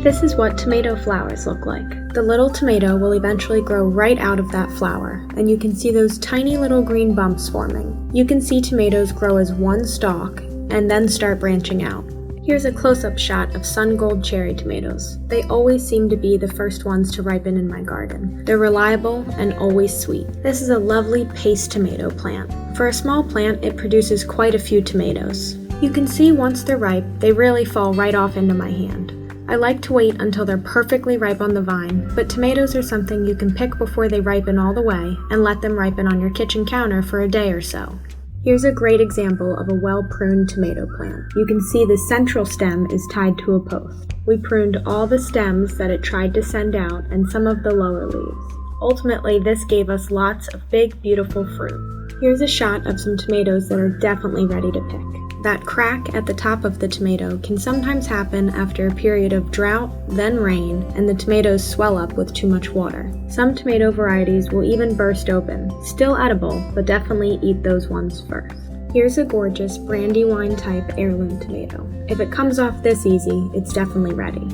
This is what tomato flowers look like. The little tomato will eventually grow right out of that flower, and you can see those tiny little green bumps forming. You can see tomatoes grow as one stalk and then start branching out. Here's a close-up shot of sun gold cherry tomatoes. They always seem to be the first ones to ripen in my garden. They're reliable and always sweet. This is a lovely paste tomato plant. For a small plant, it produces quite a few tomatoes. You can see once they're ripe, they really fall right off into my hand. I like to wait until they're perfectly ripe on the vine, but tomatoes are something you can pick before they ripen all the way and let them ripen on your kitchen counter for a day or so. Here's a great example of a well-pruned tomato plant. You can see the central stem is tied to a post. We pruned all the stems that it tried to send out and some of the lower leaves. Ultimately, this gave us lots of big, beautiful fruit. Here's a shot of some tomatoes that are definitely ready to pick. That crack at the top of the tomato can sometimes happen after a period of drought, then rain, and the tomatoes swell up with too much water. Some tomato varieties will even burst open. Still edible, but definitely eat those ones first. Here's a gorgeous Brandywine type heirloom tomato. If it comes off this easy, it's definitely ready.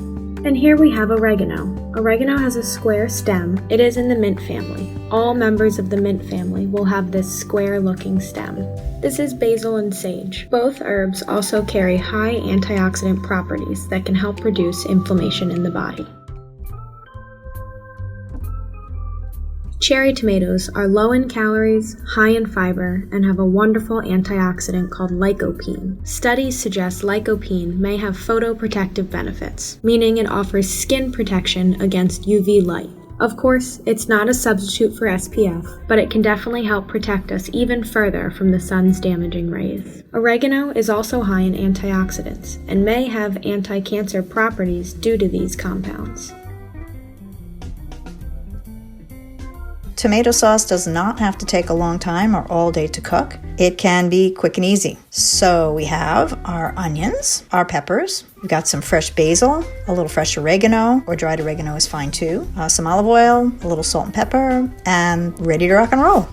And here we have oregano. Oregano has a square stem. It is in the mint family. All members of the mint family will have this square-looking stem. This is basil and sage. Both herbs also carry high antioxidant properties that can help reduce inflammation in the body. Cherry tomatoes are low in calories, high in fiber, and have a wonderful antioxidant called lycopene. Studies suggest lycopene may have photoprotective benefits, meaning it offers skin protection against UV light. Of course, it's not a substitute for SPF, but it can definitely help protect us even further from the sun's damaging rays. Oregano is also high in antioxidants and may have anti-cancer properties due to these compounds. Tomato sauce does not have to take a long time or all day to cook. It can be quick and easy. So we have our onions, our peppers, we've got some fresh basil, a little fresh oregano, or dried oregano is fine too, some olive oil, a little salt and pepper, and ready to rock and roll.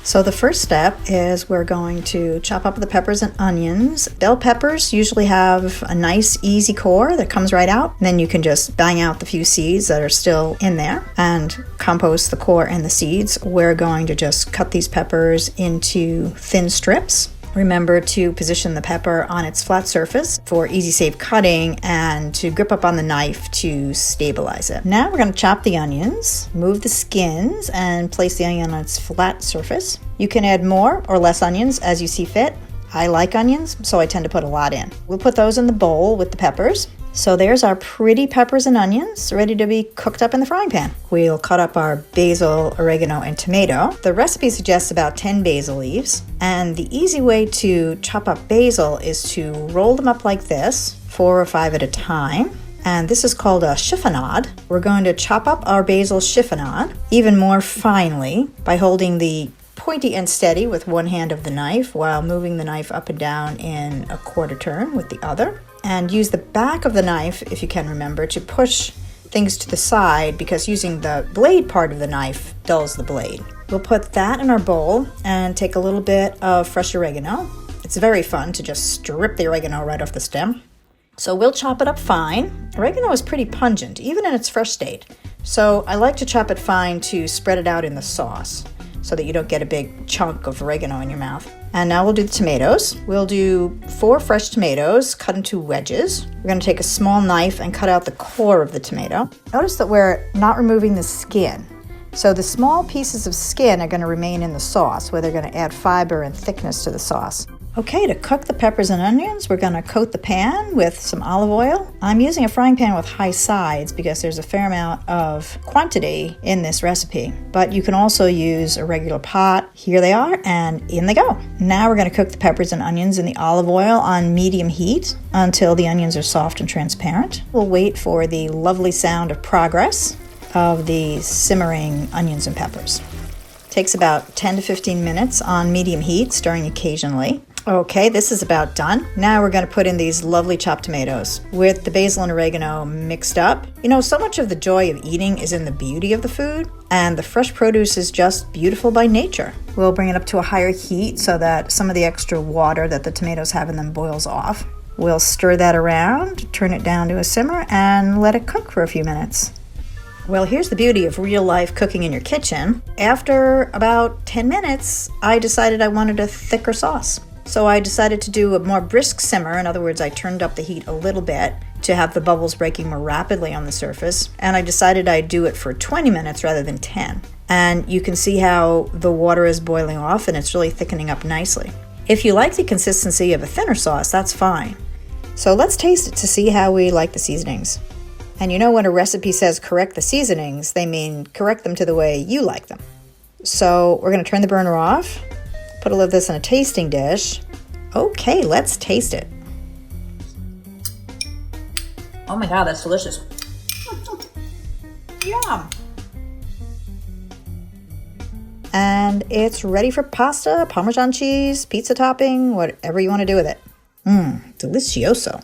So the first step is we're going to chop up the peppers and onions. Bell peppers usually have a nice easy core that comes right out. And then you can just bang out the few seeds that are still in there and compost the core and the seeds. We're going to just cut these peppers into thin strips. Remember to position the pepper on its flat surface for easy, safe cutting and to grip up on the knife to stabilize it. Now we're going to chop the onions, move the skins, and place the onion on its flat surface. You can add more or less onions as you see fit. I like onions, so I tend to put a lot in. We'll put those in the bowl with the peppers. So there's our pretty peppers and onions ready to be cooked up in the frying pan. We'll cut up our basil, oregano, and tomato. The recipe suggests about 10 basil leaves. And the easy way to chop up basil is to roll them up like this, 4 or 5 at a time. And this is called a chiffonade. We're going to chop up our basil chiffonade even more finely by holding the pointy end steady with one hand of the knife while moving the knife up and down in a quarter turn with the other. And use the back of the knife, if you can remember, to push things to the side because using the blade part of the knife dulls the blade. We'll put that in our bowl and take a little bit of fresh oregano. It's very fun to just strip the oregano right off the stem. So we'll chop it up fine. Oregano is pretty pungent, even in its fresh state. So I like to chop it fine to spread it out in the sauce so that you don't get a big chunk of oregano in your mouth. And now we'll do the tomatoes. We'll do 4 fresh tomatoes cut into wedges. We're going to take a small knife and cut out the core of the tomato. Notice that we're not removing the skin. So the small pieces of skin are going to remain in the sauce, where they're going to add fiber and thickness to the sauce. Okay, to cook the peppers and onions, we're going to coat the pan with some olive oil. I'm using a frying pan with high sides because there's a fair amount of quantity in this recipe. But you can also use a regular pot. Here they are, and in they go. Now we're going to cook the peppers and onions in the olive oil on medium heat until the onions are soft and transparent. We'll wait for the lovely sound of progress of the simmering onions and peppers. Takes about 10 to 15 minutes on medium heat, stirring occasionally. Okay, this is about done. Now we're going to put in these lovely chopped tomatoes with the basil and oregano mixed up. You know, so much of the joy of eating is in the beauty of the food, and the fresh produce is just beautiful by nature. We'll bring it up to a higher heat so that some of the extra water that the tomatoes have in them boils off. We'll stir that around, turn it down to a simmer, and let it cook for a few minutes. Well, here's the beauty of real life cooking in your kitchen. After about 10 minutes, I decided I wanted a thicker sauce. So I decided to do a more brisk simmer. In other words, I turned up the heat a little bit to have the bubbles breaking more rapidly on the surface. And I decided I'd do it for 20 minutes rather than 10. And you can see how the water is boiling off and it's really thickening up nicely. If you like the consistency of a thinner sauce, that's fine. So let's taste it to see how we like the seasonings. And you know when a recipe says correct the seasonings, they mean correct them to the way you like them. So we're going to turn the burner off, put a little of this in a tasting dish. Okay, let's taste it. Oh my God, that's delicious. Yum. And it's ready for pasta, Parmesan cheese, pizza topping, whatever you want to do with it. Delicioso.